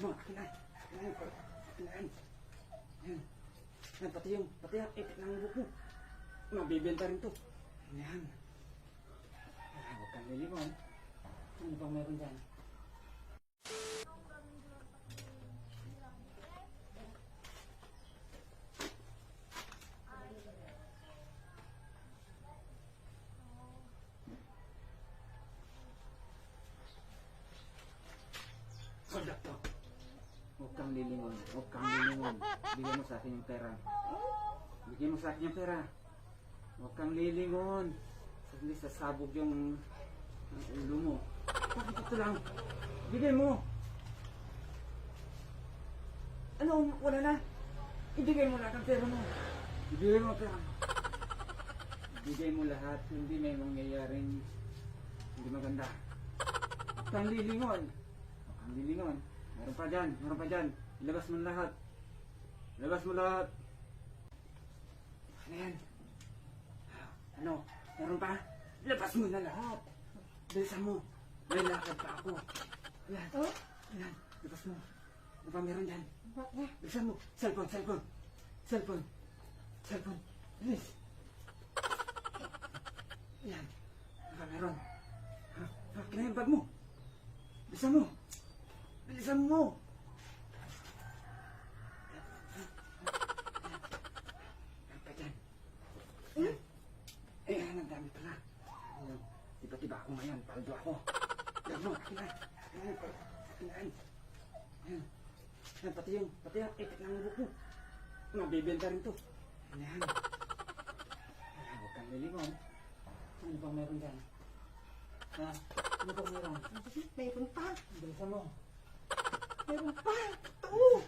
mo, akin na. Akin na, akin na yan. Yan. Yan, pati yung ipit ng buhok mo. Mabibenta rin to. Yan. Huwag kang liliwan. Ano bang meron dyan? Hold up to. Huwag kang lilingon. Huwag kang lilingon. Bigyan mo sa akin yung pera. Bigyan mo sa akin yung pera. Huwag kang lilingon. Hindi sasabog yung ulo mo. Bakit ito lang? Bigay mo. Ano? Wala na? Ibigay mo lahat ang pera mo. Ibigay mo ang pera mo. Ibigay mo lahat. Hindi may mangyayaring hindi maganda. Huwag kang lilingon. Huwag kang lilingon. Meron pa dyan. Meron pa dyan. Ilabas mo lahat. Ilabas mo lahat. Ano yan? Ano? Meron pa? Labas mo na lahat. Bilisan mo. May lakad pa ako. Ayan. Ayan. Labas mo. Ano pa meron dyan? Bilisan mo. Cellphone, cellphone. Cellphone. Cellphone. Bilis. Ayan. Ano pa meron? Kina yung bag mo. Bilisan mo. Bilisan mo. Ayan pa dyan. Ayan. Ayan, ang dami pala. Ayan. Tiba-tiba ako ngayon. Paldo ako. Ayan mo, akin na. Ayan, akin na. Ayan. Ayan, pati yung ipit ng buhok mo. Mabibenta rin to. Ayan. Ayan, huwag kang lilingon. Ano bang meron dyan? Ha? Ano bang meron? Mayroon pa. Bilisan mo. Mayroon pa. Ito.